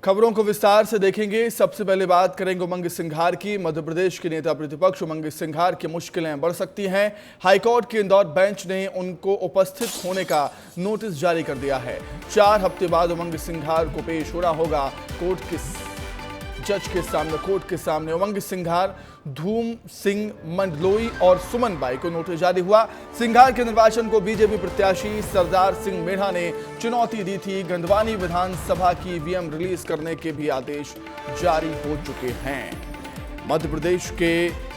खबरों को विस्तार से देखेंगे। सबसे पहले बात करेंगे उमंग सिंघार की। मध्य प्रदेश के नेता प्रतिपक्ष उमंग सिंघार की मुश्किलें बढ़ सकती हैं। हाईकोर्ट के इंदौर बेंच ने उनको उपस्थित होने का नोटिस जारी कर दिया है। 4 हफ्ते बाद उमंग सिंघार को पेश होना होगा कोर्ट के सामने। उमंग सिंघार, धूम सिंह मंडलोई और सुमन बाई को नोटिस जारी हुआ। सिंघार के निर्वाचन को बीजेपी प्रत्याशी सरदार सिंह मेढ़ा ने चुनौती दी थी। गंधवानी विधानसभा की ईवीएम रिलीज करने के भी आदेश जारी हो चुके हैं। मध्य प्रदेश के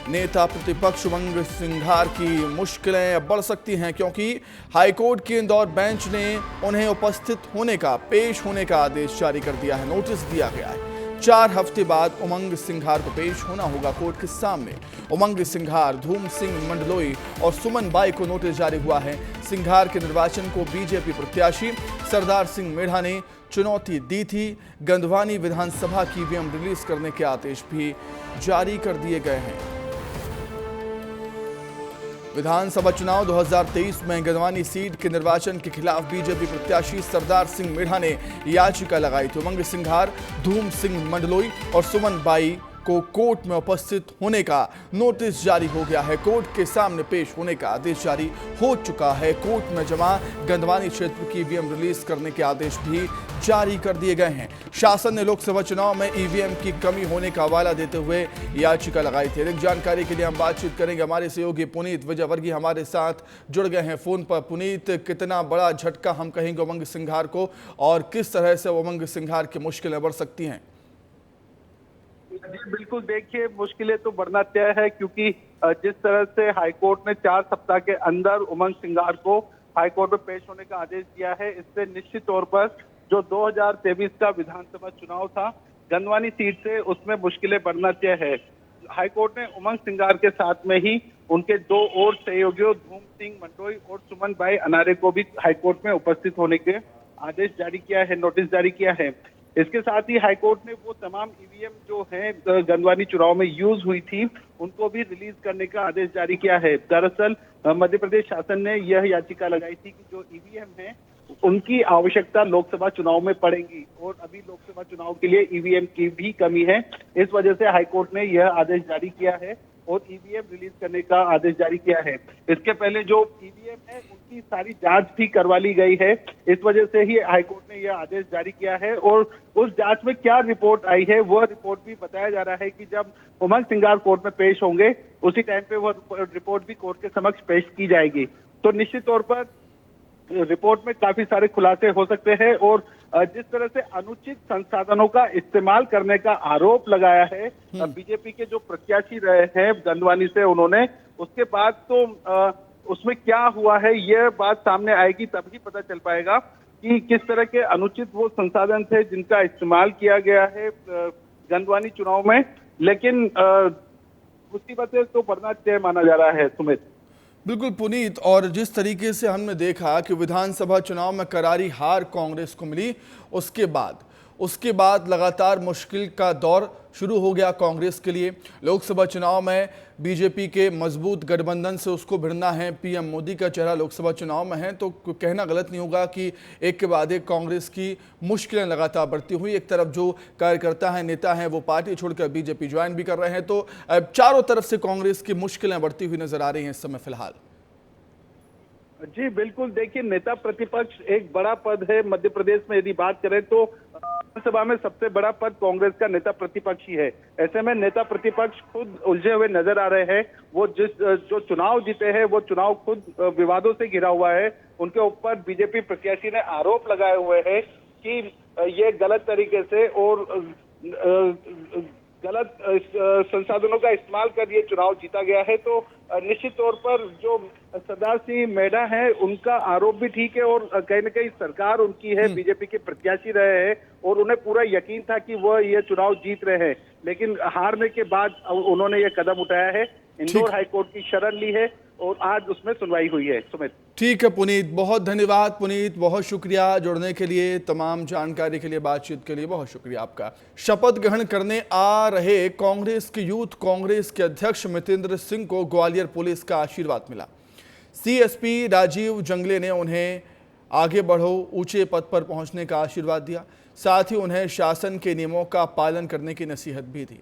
नेता प्रतिपक्ष उमंग सिंघार की मुश्किलें अब बढ़ सकती हैं, क्योंकि हाईकोर्ट के इंदौर बेंच ने उन्हें उपस्थित होने का, पेश होने का आदेश जारी कर दिया है, नोटिस दिया गया है। 4 हफ्ते बाद उमंग सिंघार को पेश होना होगा कोर्ट के सामने। उमंग सिंघार, धूम सिंह मंडलोई और सुमन बाई को नोटिस जारी हुआ है। सिंघार के निर्वाचन को बीजेपी प्रत्याशी सरदार सिंह मेढ़ा ने चुनौती दी थी। गंधवानी विधानसभा की ईवीएम रिलीज करने के आदेश भी जारी कर दिए गए हैं। विधानसभा चुनाव 2023 में गंधवानी सीट के निर्वाचन के खिलाफ बीजेपी प्रत्याशी सरदार सिंह मेढ़ा ने याचिका लगाई थी। उमंग सिंघार, धूम सिंह मंडलोई और सुमन बाई को कोर्ट में उपस्थित होने का नोटिस जारी हो गया है। कोर्ट के सामने पेश होने का आदेश जारी हो चुका है। कोर्ट में जमा गंधवानी क्षेत्र की ईवीएम रिलीज करने के आदेश भी जारी कर दिए गए हैं। शासन ने लोकसभा चुनाव में ईवीएम की कमी होने का हवाला देते हुए याचिका लगाई थी। अधिक जानकारी के लिए हम बातचीत करेंगे। हमारे सहयोगी पुनीत विजयवर्गीय हमारे साथ जुड़ गए हैं फोन पर। पुनीत, कितना बड़ा झटका हम कहेंगे उमंग सिंघार को, और किस तरह से उमंग सिंघार की मुश्किलें बढ़ सकती हैं? जी बिल्कुल, देखिए मुश्किलें तो बढ़ना तय है, क्योंकि जिस तरह से हाईकोर्ट ने 4 सप्ताह के अंदर उमंग सिंघार को हाईकोर्ट में पेश होने का आदेश दिया है, इससे निश्चित तौर पर जो 2023 का विधानसभा चुनाव था गंधवानी सीट से, उसमें मुश्किलें बढ़ना तय है। हाईकोर्ट ने उमंग सिंघार के साथ में ही उनके 2 और सहयोगियों धूम सिंह मंडलोई और सुमन बाई अनारे को भी हाईकोर्ट में उपस्थित होने के आदेश जारी किया है, नोटिस जारी किया है। इसके साथ ही हाईकोर्ट ने वो तमाम ईवीएम जो हैं गंधवानी चुनाव में यूज हुई थी, उनको भी रिलीज करने का आदेश जारी किया है। दरअसल मध्य प्रदेश शासन ने यह याचिका लगाई थी कि जो ईवीएम है उनकी आवश्यकता लोकसभा चुनाव में पड़ेगी, और अभी लोकसभा चुनाव के लिए ईवीएम की भी कमी है। इस वजह से हाईकोर्ट ने यह आदेश जारी किया है और ईवीएम रिलीज करने का आदेश जारी किया है। इसके पहले जो ईवीएम है उनकी सारी जांच भी करवा ली गई है। इस वजह से ही हाईकोर्ट ने यह आदेश जारी किया है, और उस जांच में क्या रिपोर्ट आई है वह रिपोर्ट भी बताया जा रहा है कि जब उमंग सिंघार कोर्ट में पेश होंगे उसी टाइम पे वह रिपोर्ट भी कोर्ट के समक्ष पेश की जाएगी। तो निश्चित तौर पर रिपोर्ट में काफी सारे खुलासे हो सकते हैं, और जिस तरह से अनुचित संसाधनों का इस्तेमाल करने का आरोप लगाया है बीजेपी के जो प्रत्याशी रहे हैं गंधवानी से उन्होंने, उसके बाद तो उसमें क्या हुआ है यह बात सामने आएगी, तभी पता चल पाएगा कि किस तरह के अनुचित वो संसाधन थे जिनका इस्तेमाल किया गया है गंधवानी चुनाव में। लेकिन मुसीबतें तो बढ़ना तय माना जा रहा है। सुमित, बिल्कुल पुनीत, और जिस तरीके से हमने देखा कि विधानसभा चुनाव में करारी हार कांग्रेस को मिली, उसके बाद लगातार मुश्किल का दौर शुरू हो गया कांग्रेस के लिए। लोकसभा चुनाव में बीजेपी के मजबूत गठबंधन से उसको भिड़ना है। पीएम मोदी का चेहरा लोकसभा चुनाव में है, तो कहना गलत नहीं होगा कि एक के बाद एक कांग्रेस की मुश्किलें लगातार बढ़ती हुई। एक तरफ जो कार्यकर्ता हैं, नेता हैं, वो पार्टी छोड़कर बीजेपी ज्वाइन भी कर रहे हैं, तो चारों तरफ से कांग्रेस की मुश्किलें बढ़ती हुई नजर आ रही हैं इस समय फिलहाल। जी बिल्कुल, देखिए नेता प्रतिपक्ष एक बड़ा पद है मध्य प्रदेश में। यदि बात करें तो विधानसभा में सबसे बड़ा पद कांग्रेस का नेता प्रतिपक्ष ही है। ऐसे में नेता प्रतिपक्ष खुद उलझे हुए नजर आ रहे हैं। वो जो चुनाव जीते हैं वो चुनाव खुद विवादों से घिरा हुआ है। उनके ऊपर बीजेपी प्रत्याशी ने आरोप लगाए हुए हैं कि ये गलत तरीके से और गलत संसाधनों का इस्तेमाल कर ये चुनाव जीता गया है। तो निश्चित तौर पर जो सरदार सिंह मेढ़ा है उनका आरोप भी ठीक है, और कहीं न कहीं सरकार उनकी है, बीजेपी के प्रत्याशी रहे हैं और उन्हें पूरा यकीन था कि वह ये चुनाव जीत रहे हैं। लेकिन हारने के बाद उन्होंने ये कदम उठाया है, इंदौर हाईकोर्ट की शरण ली है और आज उसमें सुनवाई हुई है। सुमित, ठीक है पुनीत, बहुत धन्यवाद पुनीत, बहुत शुक्रिया जुड़ने के लिए, तमाम जानकारी के लिए, बातचीत के लिए बहुत शुक्रिया आपका। शपथ ग्रहण करने आ रहे कांग्रेस के यूथ कांग्रेस के अध्यक्ष मितेंद्र सिंह को ग्वालियर पुलिस का आशीर्वाद मिला। सीएसपी राजीव जंगले ने उन्हें आगे बढ़ो, ऊंचे पद पर पहुंचने का आशीर्वाद दिया। साथ ही उन्हें शासन के नियमों का पालन करने की नसीहत भी दी।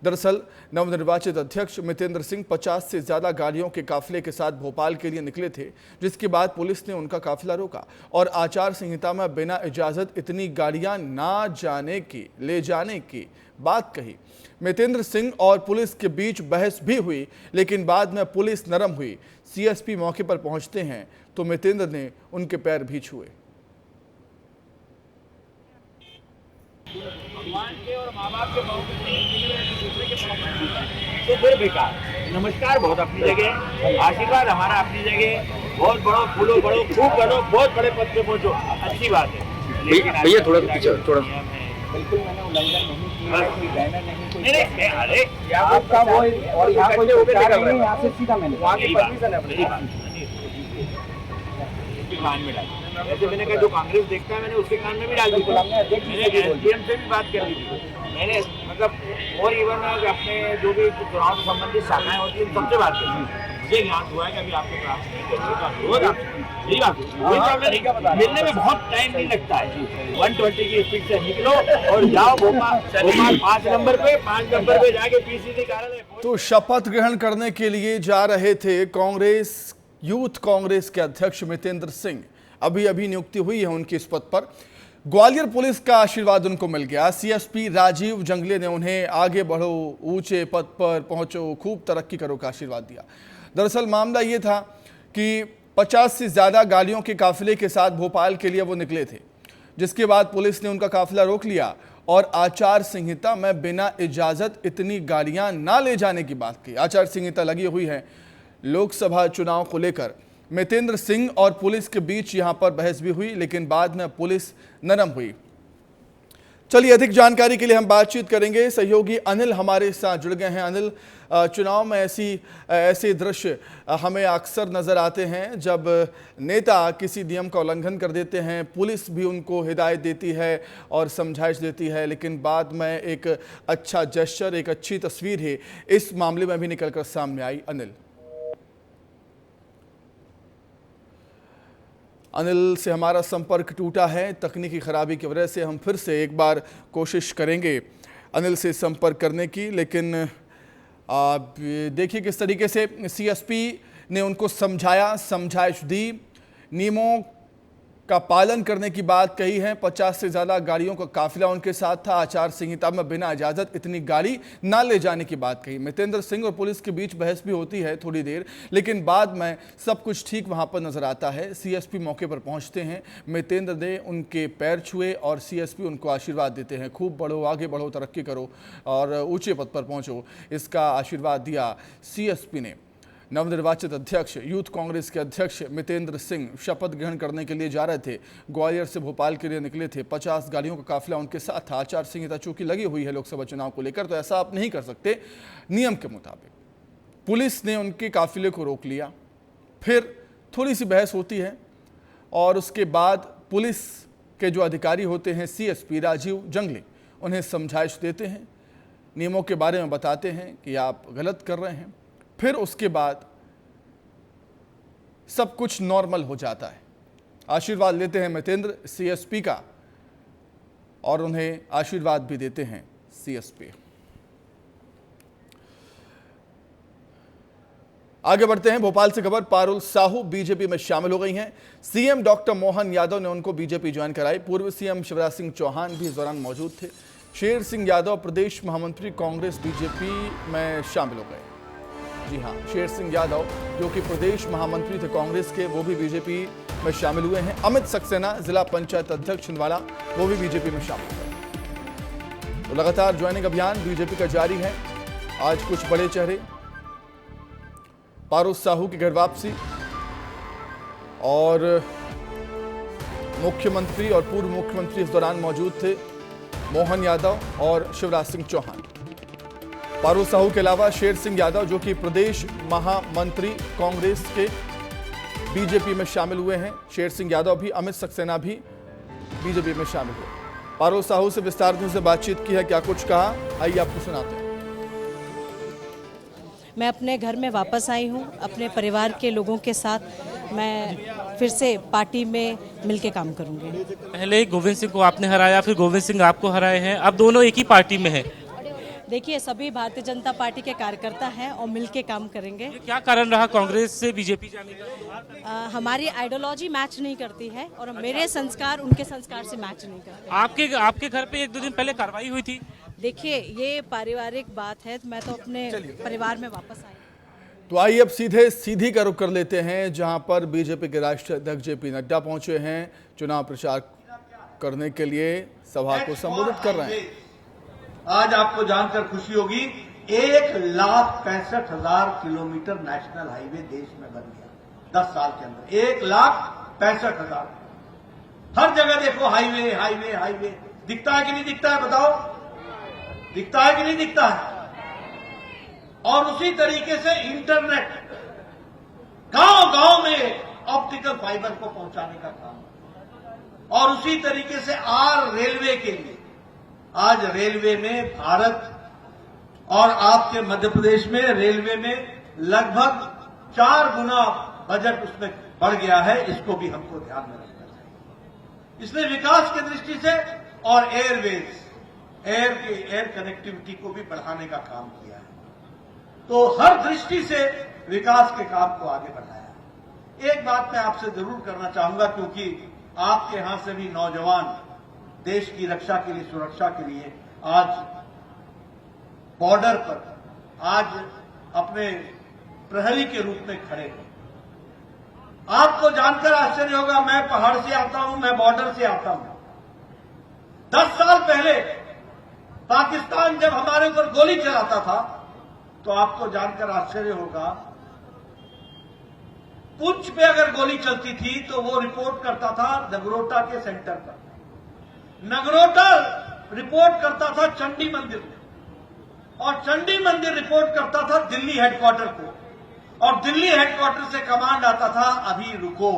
दरअसल नवनिर्वाचित अध्यक्ष मितेंद्र सिंह 50 से ज्यादा गाड़ियों के काफिले के साथ भोपाल के लिए निकले थे, जिसके बाद पुलिस ने उनका काफिला रोका और आचार संहिता में बिना इजाजत इतनी गाड़ियां ले जाने की बात कही। मितेंद्र सिंह और पुलिस के बीच बहस भी हुई, लेकिन बाद में पुलिस नरम हुई। सीएसपी मौके पर पहुंचते हैं तो मितेंद्र ने उनके पैर भी छुए। भगवान के और माँ बाप के भाव तो फिर बेकार। नमस्कार बहुत अपनी जगह, आशीर्वाद हमारा अपनी जगह। बहुत बड़ो फूलो बड़ो खूब बड़ो, बहुत बड़े पद पे पहुंचो, अच्छी बात है। भैया थोड़ा पीछे थोड़ा। बिल्कुल मैंने उल्लंघन नहीं किया, कोई बैनर नहीं, नहीं अरे आपका वो और यहाँ कोई यहाँ से सीधा मैंने वहाँ की परमिशन है कान में डाली। ऐसे मैंने कहा जो कांग्रेस देखता है मैंने उसके कान में भी डाल दी। मैंने एसडीएम से भी बात कर ली थी मैंने, मतलब और इवन अपने जो भी चुनाव से संबंधित शाखाएं होती हैं सबसे बात कर ली। मुझे ज्ञात हुआ है कि अभी आपको प्राप्त नहीं करेंगे, रोज आप मिलने में बहुत टाइम नहीं लगता है। 120 की स्पीड से निकलो और जाओ भोपाल 5 नंबर पे जाके पीसीसी कार्यालय। तो शपथ ग्रहण करने के लिए जा रहे थे यूथ कांग्रेस के अध्यक्ष मितेंद्र सिंह। अभी नियुक्ति हुई है उनकी इस पद पर। ग्वालियर पुलिस का आशीर्वाद उनको मिल गया। सीएसपी राजीव जंगले ने उन्हें आगे बढ़ो, ऊंचे पद पर पहुंचो, खूब तरक्की करो का आशीर्वाद दिया। दरअसल मामला ये था कि 50 से ज्यादा गाड़ियों के काफिले के साथ भोपाल के लिए वो निकले थे, जिसके बाद पुलिस ने उनका काफिला रोक लिया और आचार संहिता में बिना इजाजत इतनी गाड़ियां ना ले जाने की बात की। आचार संहिता लगी हुई है लोकसभा चुनाव को लेकर। मितेंद्र सिंह और पुलिस के बीच यहां पर बहस भी हुई, लेकिन बाद में पुलिस नरम हुई। चलिए अधिक जानकारी के लिए हम बातचीत करेंगे। सहयोगी अनिल हमारे साथ जुड़ गए हैं। अनिल, चुनाव में ऐसे दृश्य हमें अक्सर नजर आते हैं जब नेता किसी नियम का उल्लंघन कर देते हैं, पुलिस भी उनको हिदायत देती है और समझाइश देती है, लेकिन बाद में एक अच्छा जेस्चर, एक अच्छी तस्वीर है इस मामले में भी निकलकर सामने आई। अनिल से हमारा संपर्क टूटा है, तकनीकी खराबी की वजह से हम फिर से एक बार कोशिश करेंगे अनिल से संपर्क करने की, लेकिन आप देखिए किस तरीके से सीएसपी ने उनको समझाइश दी, नियमों का पालन करने की बात कही है। 50 से ज़्यादा गाड़ियों का काफिला उनके साथ था। आचार संहिता में बिना इजाज़त इतनी गाड़ी ना ले जाने की बात कही। मितेंद्र सिंह और पुलिस के बीच बहस भी होती है थोड़ी देर, लेकिन बाद में सब कुछ ठीक वहां पर नजर आता है। सीएसपी मौके पर पहुंचते हैं, मितेंद्र ने उनके पैर छुए और सीएसपी उनको आशीर्वाद देते हैं, खूब बढ़ो, आगे बढ़ो, तरक्की करो और ऊंचे पद पर पहुंचो, इसका आशीर्वाद दिया सीएसपी ने। नवनिर्वाचित अध्यक्ष यूथ कांग्रेस के अध्यक्ष मितेंद्र सिंह शपथ ग्रहण करने के लिए जा रहे थे। ग्वालियर से भोपाल के लिए निकले थे। 50 गाड़ियों का काफिला उनके साथ था। आचार संहिता चूंकि लगी हुई है लोकसभा चुनाव को लेकर, तो ऐसा आप नहीं कर सकते नियम के मुताबिक। पुलिस ने उनके काफिले को रोक लिया, फिर थोड़ी सी बहस होती है और उसके बाद पुलिस के जो अधिकारी होते हैं सीएसपी राजीव जंगले, उन्हें समझाइश देते हैं, नियमों के बारे में बताते हैं कि आप गलत कर रहे हैं। फिर उसके बाद सब कुछ नॉर्मल हो जाता है। आशीर्वाद लेते हैं मितेंद्र सीएसपी का और उन्हें आशीर्वाद भी देते हैं सीएसपी। आगे बढ़ते हैं। भोपाल से खबर, पारुल साहू बीजेपी में शामिल हो गई हैं। सीएम डॉक्टर मोहन यादव ने उनको बीजेपी ज्वाइन कराई। पूर्व सीएम शिवराज सिंह चौहान भी इस दौरान मौजूद थे। शेर सिंह यादव प्रदेश महामंत्री कांग्रेस बीजेपी में शामिल हो गए। जी हाँ, शेर सिंह यादव जो कि प्रदेश महामंत्री थे कांग्रेस के, वो भी बीजेपी में शामिल हुए हैं। अमित सक्सेना जिला पंचायत अध्यक्ष छिंदवाड़ा, वो भी बीजेपी में शामिल हुए। तो लगातार ज्वाइनिंग अभियान बीजेपी का जारी है। आज कुछ बड़े चेहरे, पारुल साहू की घर वापसी और मुख्यमंत्री और पूर्व मुख्यमंत्री इस दौरान मौजूद थे, मोहन यादव और शिवराज सिंह चौहान। पारुल साहू के अलावा शेर सिंह यादव जो कि प्रदेश महामंत्री कांग्रेस के बीजेपी में शामिल हुए हैं। शेर सिंह यादव भी, अमित सक्सेना भी बीजेपी में शामिल हुए। पारुल साहू से विस्तार से बातचीत की है, क्या कुछ कहा, आइए आपको सुनाते हैं। मैं अपने घर में वापस आई हूं अपने परिवार के लोगों के साथ। मैं फिर से पार्टी में मिलके काम करूंगी। पहले गोविंद सिंह को आपने हराया, फिर गोविंद सिंह आपको हराए हैं, अब दोनों एक ही पार्टी में हैं। देखिए, सभी भारतीय जनता पार्टी के कार्यकर्ता हैं और मिलके काम करेंगे। ये क्या कारण रहा कांग्रेस से बीजेपी जाने का? हमारी आइडियोलॉजी मैच नहीं करती है और मेरे संस्कार उनके संस्कार से मैच नहीं करते। आपके घर पे 1-2 दिन पहले कार्रवाई हुई थी। देखिए, ये पारिवारिक बात है, मैं तो अपने परिवार में वापस आई। तो आइए अब सीधी का रुख कर लेते हैं, जहां पर बीजेपी के राष्ट्रीय अध्यक्ष जेपी नड्डा पहुंचे हैं चुनाव प्रचार करने के लिए, सभा को संबोधित कर रहे हैं। आज आपको जानकर खुशी होगी, 1,65,000 किलोमीटर नेशनल हाईवे देश में बन गया 10 साल के अंदर। 1,65,000। हर जगह देखो हाईवे हाईवे हाईवे। दिखता है कि नहीं दिखता है बताओ? दिखता है कि नहीं दिखता है? और उसी तरीके से इंटरनेट गांव गांव में ऑप्टिकल फाइबर को पहुंचाने का काम, और उसी तरीके से रेलवे के लिए आज रेलवे में भारत और आपके मध्य प्रदेश में रेलवे में लगभग 4 गुना बजट उसमें बढ़ गया है। इसको भी हमको ध्यान में रखना चाहिए। इसलिए विकास की दृष्टि से और एयर कनेक्टिविटी को भी बढ़ाने का काम किया है। तो हर दृष्टि से विकास के काम को आगे बढ़ाया। एक बात मैं आपसे जरूर करना चाहूंगा, क्योंकि आपके यहां से भी नौजवान देश की रक्षा के लिए, सुरक्षा के लिए आज बॉर्डर पर आज अपने प्रहरी के रूप में खड़े हैं। आपको जानकर आश्चर्य होगा, मैं पहाड़ से आता हूं, मैं बॉर्डर से आता हूं। 10 साल पहले पाकिस्तान जब हमारे ऊपर गोली चलाता था तो आपको जानकर आश्चर्य होगा, पुंछ पे अगर गोली चलती थी तो वो रिपोर्ट करता था नगरोटा के सेंटर पर, नगरोटा रिपोर्ट करता था चंडी मंदिर को, और चंडी मंदिर रिपोर्ट करता था दिल्ली हेडक्वार्टर को, और दिल्ली हेडक्वार्टर से कमांड आता था अभी रुको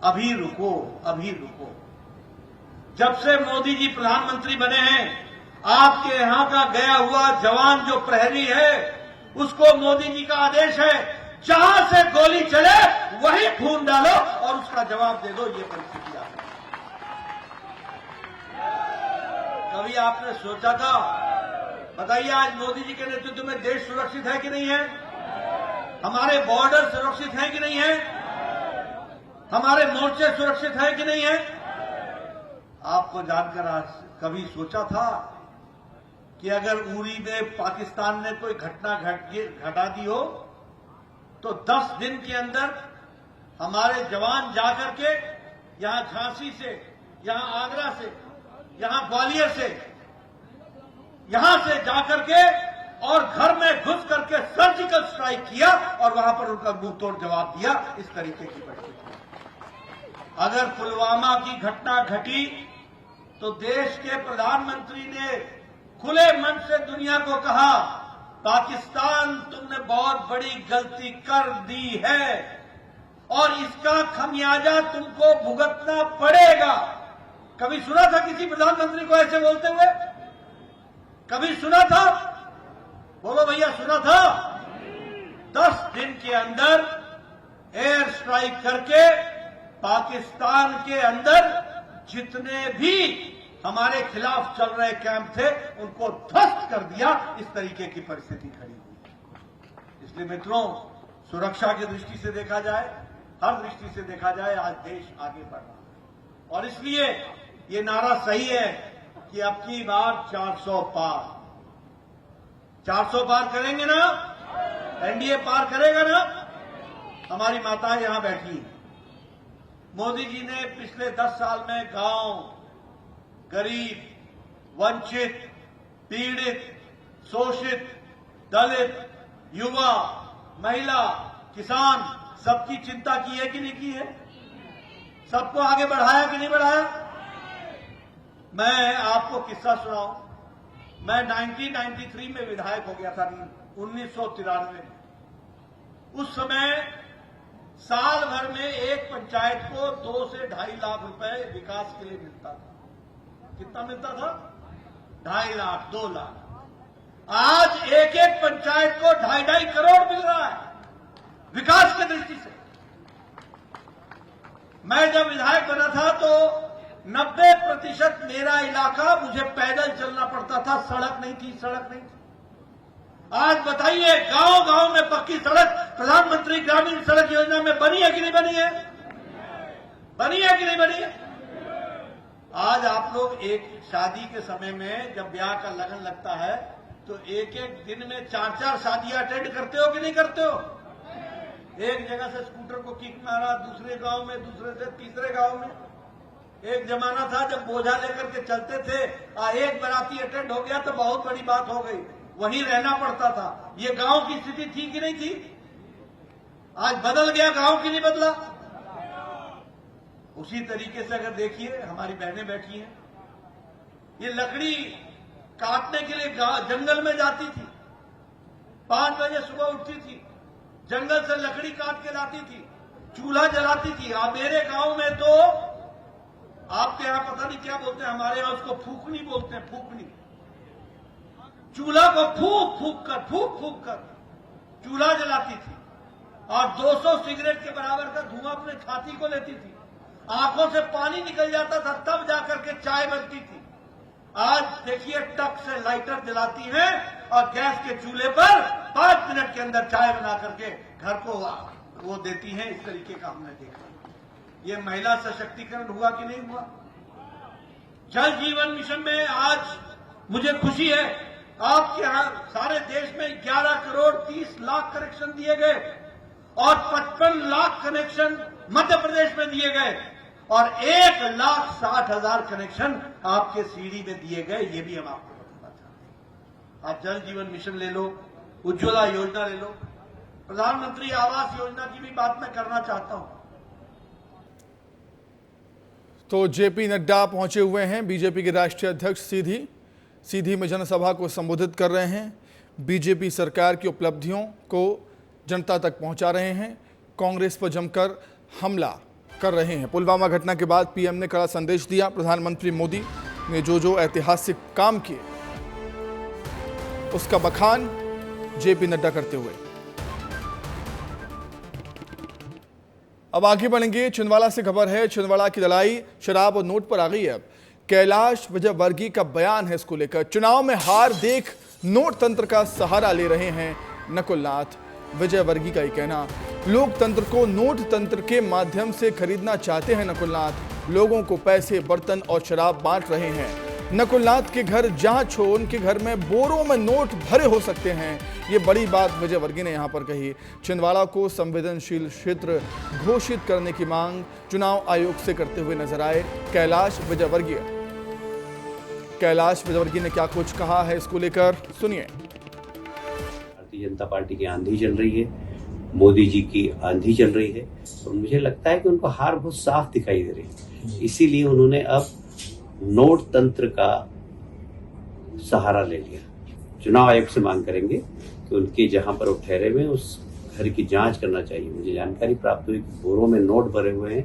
अभी रुको अभी रुको। जब से मोदी जी प्रधानमंत्री बने हैं, आपके यहां का गया हुआ जवान जो प्रहरी है उसको मोदी जी का आदेश है, जहां से गोली चले वहीं खून डालो और उसका जवाब दे दो। ये परिस्थिति आ गई। कभी आपने सोचा था? बताइए, आज मोदी जी के नेतृत्व में देश सुरक्षित है कि नहीं है? हमारे बॉर्डर सुरक्षित है कि नहीं है? हमारे मोर्चे सुरक्षित है कि नहीं है? आपको जानकर आज कभी सोचा था कि अगर उरी में पाकिस्तान ने कोई घटना घटा दी हो तो 10 दिन के अंदर हमारे जवान जाकर के यहां झांसी से, यहां आगरा से, यहां ग्वालियर से, यहां से जाकर के और घर में घुस करके सर्जिकल स्ट्राइक किया और वहां पर उनका मुंह तोड़ जवाब दिया। इस तरीके की परिस्थिति। अगर पुलवामा की घटना घटी तो देश के प्रधानमंत्री ने खुले मन से दुनिया को कहा, पाकिस्तान तुमने बहुत बड़ी गलती कर दी है और इसका खमियाजा तुमको भुगतना पड़ेगा। कभी सुना था किसी प्रधानमंत्री को ऐसे बोलते हुए? कभी सुना था? बोलो भैया, सुना था? 10 दिन के अंदर एयर स्ट्राइक करके पाकिस्तान के अंदर जितने भी हमारे खिलाफ चल रहे कैंप थे उनको ध्वस्त कर दिया। इस तरीके की परिस्थिति खड़ी हुई। इसलिए मित्रों, सुरक्षा की दृष्टि से देखा जाए, हर दृष्टि से देखा जाए, आज देश आगे बढ़ रहा है। और इसलिए ये नारा सही है कि अब की बार 400 पार। 400 पार करेंगे ना? एनडीए पार करेगा ना? हमारी माताएं यहां बैठी हैं। मोदी जी ने पिछले 10 साल में गांव, गरीब, वंचित, पीड़ित, शोषित, दलित, युवा, महिला, किसान, सबकी चिंता की है कि नहीं की है? सबको आगे बढ़ाया कि नहीं बढ़ाया? मैं आपको किस्सा सुनाऊं। मैं 1993 में विधायक हो गया था, 1993 में। उस समय साल भर में एक पंचायत को 2 से 2.5 लाख रुपए विकास के लिए मिलता था। कितना मिलता था? 2.5 लाख, 2 लाख। आज एक एक पंचायत को 2.5 करोड़ मिल रहा है विकास की दृष्टि से। मैं जब विधायक बना था तो 90% मेरा इलाका मुझे पैदल चलना पड़ता था, सड़क नहीं थी। आज बताइए, गांव में पक्की सड़क प्रधानमंत्री ग्रामीण सड़क योजना में बनी है कि नहीं बनी है? बनी है कि नहीं बनी है? आज आप लोग एक शादी के समय में जब ब्याह का लगन लगता है तो एक दिन में 4 शादियां अटेंड करते हो कि नहीं करते हो? एक जगह से स्कूटर को किक मारा, दूसरे गांव में, दूसरे से तीसरे गांव में। एक जमाना था जब बोझा लेकर के चलते थे, एक बाराती अटेंड हो गया तो बहुत बड़ी बात हो गई, वहीं रहना पड़ता था। ये गांव की स्थिति थी कि नहीं थी? आज बदल गया गांव, की नहीं बदला? उसी तरीके से अगर देखिए, हमारी बहनें बैठी हैं, ये लकड़ी काटने के लिए जंगल में जाती थी, 5 बजे सुबह उठती थी, जंगल से लकड़ी काट के लाती थी, चूल्हा जलाती थी। मेरे गांव में तो आपके यहां पता नहीं क्या बोलते हैं, हमारे यहां उसको फूकनी बोलते हैं, फूकनी। चूल्हा को फूक फूक कर चूल्हा जलाती थी और 200 सिगरेट के बराबर का धुआं अपने छाती को लेती थी, आंखों से पानी निकल जाता था, तब जाकर के चाय बनती थी। आज देखिए, टक से लाइटर जलाती हैं और गैस के चूल्हे पर 5 मिनट के अंदर चाय बना करके घर को वो देती हैं। इस तरीके का हमने देखा। ये महिला सशक्तिकरण हुआ कि नहीं हुआ? जल जीवन मिशन में आज मुझे खुशी है, आपके यहां सारे देश में 11 करोड़ 30 लाख कनेक्शन दिए गए और 55 लाख कनेक्शन मध्य प्रदेश में दिए गए और 1,60,000 कनेक्शन आपके सीढ़ी में दिए गए। ये भी हम आपको बताना चाहते हैं। आप जल जीवन मिशन ले लो, उज्ज्वला योजना ले लो, प्रधानमंत्री आवास योजना की भी बात मैं करना चाहता हूं। तो जेपी नड्डा पहुंचे हुए हैं, बीजेपी के राष्ट्रीय अध्यक्ष सीधी में जनसभा को संबोधित कर रहे हैं, बीजेपी सरकार की उपलब्धियों को जनता तक पहुंचा रहे हैं, कांग्रेस पर जमकर हमला कर रहे हैं। पुलवामा घटना के बाद पीएम ने कड़ा संदेश दिया। प्रधानमंत्री मोदी ने जो ऐतिहासिक काम किए उसका बखान जेपी नड्डा करते हुए। अब आगे बढ़ेंगे, छिंदवाड़ा से खबर है। छिंदवाड़ा की लड़ाई शराब और नोट पर आ गई है। अब कैलाश विजयवर्गीय का बयान है इसको लेकर। चुनाव में हार देख नोट तंत्र का सहारा ले रहे हैं नकुलनाथ। विजयवर्गीय का ये कहना, लोकतंत्र को नोट तंत्र के माध्यम से खरीदना चाहते हैं नकुलनाथ। लोगों को पैसे, बर्तन और शराब बांट रहे हैं। नकुलनाथ के घर जांच हो, उनके घर में बोरों में नोट भरे हो सकते हैं। ये बड़ी बात विजयवर्गीय ने यहां पर कही। छिंदवाड़ा को संवेदनशील क्षेत्र घोषित करने की मांग चुनाव आयोग से करते हुए नजर आए कैलाश विजयवर्गीय। कैलाश विजयवर्गीय ने क्या कुछ कहा है इसको लेकर, सुनिए। भारतीय जनता पार्टी की आंधी चल रही है, मोदी जी की आंधी चल रही है, और मुझे लगता है कि उनको हार बहुत साफ दिखाई दे रही है। इसीलिए उन्होंने अब नोट तंत्र का सहारा ले लिया। चुनाव आयोग से मांग करेंगे कि उनके जहां पर वो ठहरे हुए उस घर की जांच करना चाहिए। मुझे जानकारी प्राप्त हुई कि बोरों में नोट भरे हुए हैं,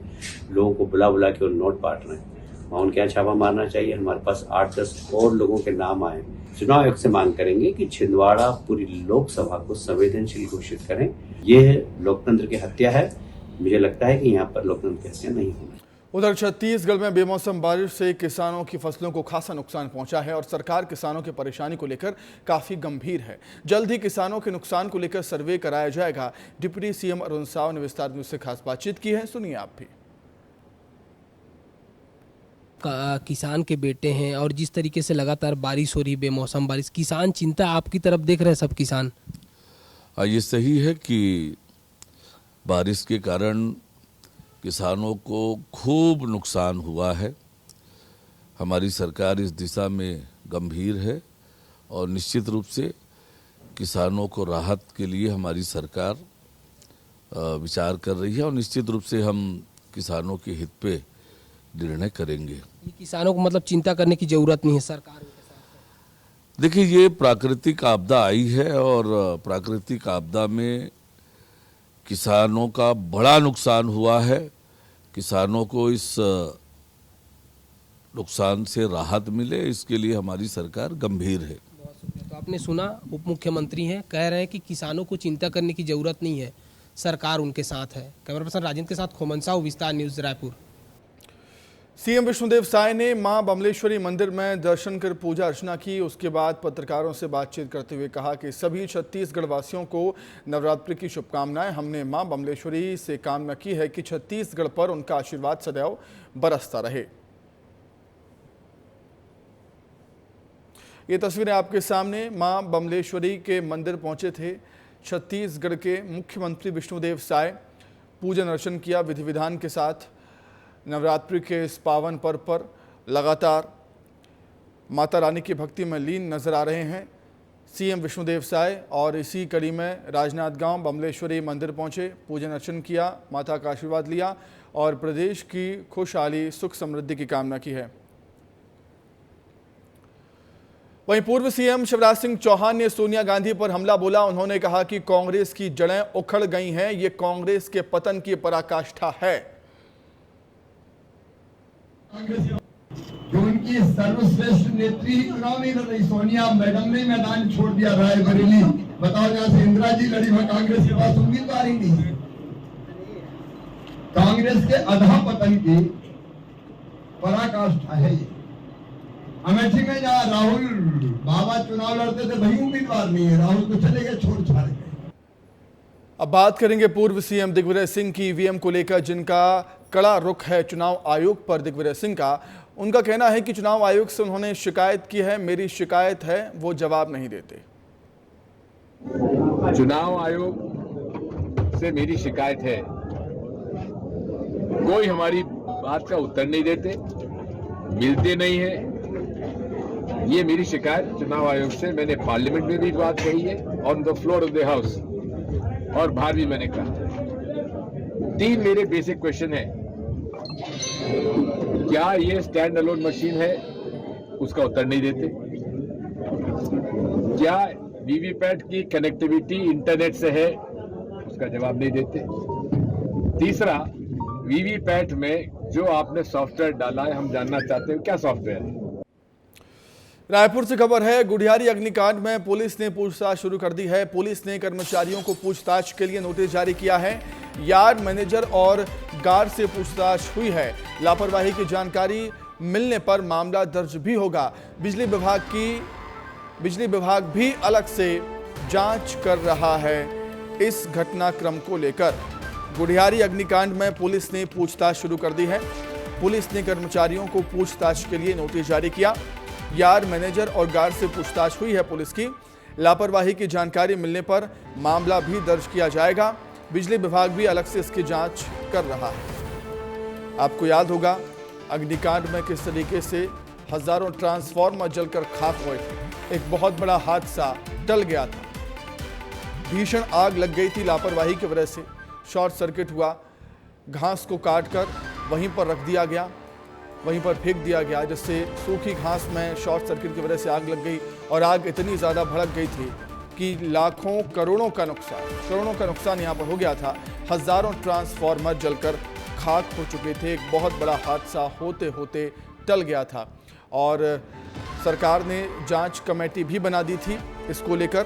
लोगों को बुला के वो नोट बांट रहे हैं। वहां उनके यहाँ छापा मारना चाहिए। हमारे पास 8-10 और लोगों के नाम आए। चुनाव आयोग से मांग करेंगे कि छिंदवाड़ा पूरी लोकसभा को संवेदनशील घोषित करें। यह लोकतंत्र की हत्या है। मुझे लगता है कि यहाँ पर लोकतंत्र की हत्या नहीं होगी। उधर छत्तीसगढ़ में बेमौसम बारिश से किसानों की फसलों को खासा नुकसान पहुंचा है और सरकार किसानों की परेशानी को लेकर काफी गंभीर है। जल्द ही किसानों के नुकसान को लेकर सर्वे कराया जाएगा। डिप्टी सीएम अरुण साव ने विस्तार में उससे खास बातचीत की है, सुनिए आप भी। किसान के बेटे हैं और जिस तरीके से लगातार बारिश हो रही, बेमौसम बारिश, किसान चिंता आपकी तरफ देख रहे हैं सब किसान। ये सही है कि बारिश के कारण किसानों को खूब नुकसान हुआ है। हमारी सरकार इस दिशा में गंभीर है और निश्चित रूप से किसानों को राहत के लिए हमारी सरकार विचार कर रही है और निश्चित रूप से हम किसानों के हित पे निर्णय करेंगे। किसानों को मतलब चिंता करने की जरूरत नहीं है सरकार। देखिए, ये प्राकृतिक आपदा आई है और प्राकृतिक आपदा में किसानों का बड़ा नुकसान हुआ है। किसानों को इस नुकसान से राहत मिले, इसके लिए हमारी सरकार गंभीर है। तो आपने सुना, उप मुख्यमंत्री हैं, कह रहे हैं कि किसानों को चिंता करने की जरूरत नहीं है, सरकार उनके साथ है। कैमरा पर्सन राजेंद्र के साथ खोमन साहू, विस्तार न्यूज, रायपुर। सीएम विष्णुदेव साय ने मां बमलेश्वरी मंदिर में दर्शन कर पूजा अर्चना की। उसके बाद पत्रकारों से बातचीत करते हुए कहा कि सभी छत्तीसगढ़ वासियों को नवरात्रि की शुभकामनाएं। हमने मां बमलेश्वरी से कामना की है कि छत्तीसगढ़ पर उनका आशीर्वाद सदैव बरसता रहे। ये तस्वीरें आपके सामने मां बमलेश्वरी के मंदिर पहुंचे थे छत्तीसगढ़ के मुख्यमंत्री विष्णुदेव साय। पूजन अर्चन किया विधि विधान के साथ। नवरात्रि के इस पावन पर्व पर लगातार माता रानी की भक्ति में लीन नजर आ रहे हैं सीएम विष्णुदेव साय। और इसी कड़ी में राजनांदगांव बमलेश्वरी मंदिर पहुंचे, पूजन अर्चन किया, माता का आशीर्वाद लिया और प्रदेश की खुशहाली सुख समृद्धि की कामना की है। वहीं पूर्व सीएम शिवराज सिंह चौहान ने सोनिया गांधी पर हमला बोला। उन्होंने कहा कि कांग्रेस की जड़ें उखड़ गई हैं, ये कांग्रेस के पतन की पराकाष्ठा है। जो उनकी सर्वश्रेष्ठ नेत्री चुनाव नहीं लड़ रही, सोनिया मैडम ने मैदान छोड़ दिया रायबरेली। बताओ, जहां से इंदिरा जी लड़ी वह कांग्रेस के पास उम्मीदवार ही नहीं है। कांग्रेस के अधा पतन की पराकाष्ठा है ये। अमेठी में जहाँ राहुल बाबा चुनाव लड़ते थे वही उम्मीदवार नहीं है, राहुल को चले गए छोड़ छाड़ गए। अब बात करेंगे पूर्व सीएम दिग्विजय सिंह की ईवीएम को लेकर, जिनका कड़ा रुख है चुनाव आयोग पर। दिग्विजय सिंह का उनका कहना है कि चुनाव आयोग से उन्होंने शिकायत की है, मेरी शिकायत है, वो जवाब नहीं देते। चुनाव आयोग से मेरी शिकायत है, कोई हमारी बात का उत्तर नहीं देते, मिलते नहीं है। ये मेरी शिकायत चुनाव आयोग से मैंने पार्लियामेंट में भी बात कही है, on the floor of the house, और बाहर भी मैंने कहा। 3 मेरे बेसिक क्वेश्चन है। क्या ये स्टैंड अलोन मशीन है? उसका उत्तर नहीं देते। क्या वीवीपैट की कनेक्टिविटी इंटरनेट से है? उसका जवाब नहीं देते। तीसरा, वीवीपैट में जो आपने सॉफ्टवेयर डाला है, हम जानना चाहते हैं क्या सॉफ्टवेयर है। रायपुर से खबर है, गुढ़ियारी अग्निकांड में पुलिस ने पूछताछ शुरू कर दी है। पुलिस ने कर्मचारियों को पूछताछ के लिए नोटिस जारी किया है। यार्ड मैनेजर और गार्ड से पूछताछ हुई है। लापरवाही की जानकारी मिलने पर मामला दर्ज भी होगा। बिजली विभाग भी अलग से जांच कर रहा है इस घटनाक्रम को लेकर। गुढ़ियारी अग्निकांड में पुलिस ने पूछताछ शुरू कर दी है। पुलिस ने कर्मचारियों को पूछताछ के लिए नोटिस जारी किया। यार्ड मैनेजर और गार्ड से पूछताछ हुई है पुलिस की। लापरवाही की जानकारी मिलने पर मामला भी दर्ज किया जाएगा। बिजली विभाग भी अलग से इसकी जांच कर रहा है। आपको याद होगा अग्निकांड में किस तरीके से हजारों ट्रांसफार्मर जलकर खाक हुए थे। एक बहुत बड़ा हादसा टल गया था। भीषण आग लग गई थी लापरवाही की वजह से। शॉर्ट सर्किट हुआ, घास को काटकर वहीं पर रख दिया गया, वहीं पर फेंक दिया गया, जिससे सूखी घास में शॉर्ट सर्किट की वजह से आग लग गई। और आग इतनी ज़्यादा भड़क गई थी कि लाखों करोड़ों का नुकसान यहाँ पर हो गया था। हजारों ट्रांसफार्मर जलकर खाक हो चुके थे। एक बहुत बड़ा हादसा होते होते टल गया था और सरकार ने जांच कमेटी भी बना दी थी इसको लेकर,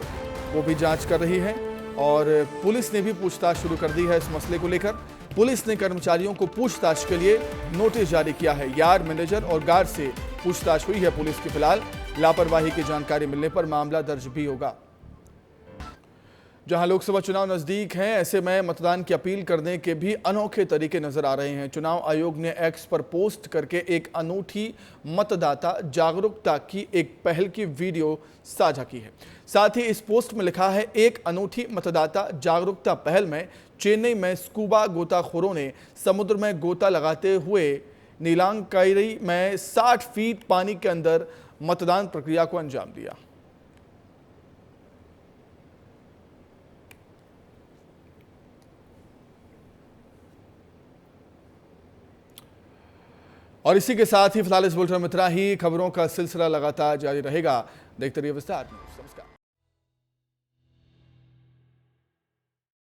वो भी जांच कर रही है। और पुलिस ने भी पूछताछ शुरू कर दी है इस मसले को लेकर। पुलिस ने कर्मचारियों को पूछताछ के लिए नोटिस जारी किया है। यार्ड मैनेजर और गार्ड से पूछताछ हुई है पुलिस की। फिलहाल लापरवाही की जानकारी मिलने पर मामला दर्ज भी होगा। जहां लोकसभा चुनाव नजदीक हैं, ऐसे में मतदान की अपील करने के भी अनोखे तरीके नजर आ रहे हैं। चुनाव आयोग ने एक्स पर पोस्ट करके एक अनूठी मतदाता जागरूकता की एक पहल की वीडियो साझा की है। साथ ही इस पोस्ट में लिखा है, एक अनूठी मतदाता जागरूकता पहल में चेन्नई में स्कूबा गोताखोरों ने समुद्र में गोता लगाते हुए नीलांकरी में 60 फीट पानी के अंदर मतदान प्रक्रिया को अंजाम दिया। और इसी के साथ ही फिलहाल इस बुलेटिन में इतना ही। खबरों का सिलसिला लगातार जारी रहेगा। देखते रहिए विस्तार न्यूज़। नमस्कार।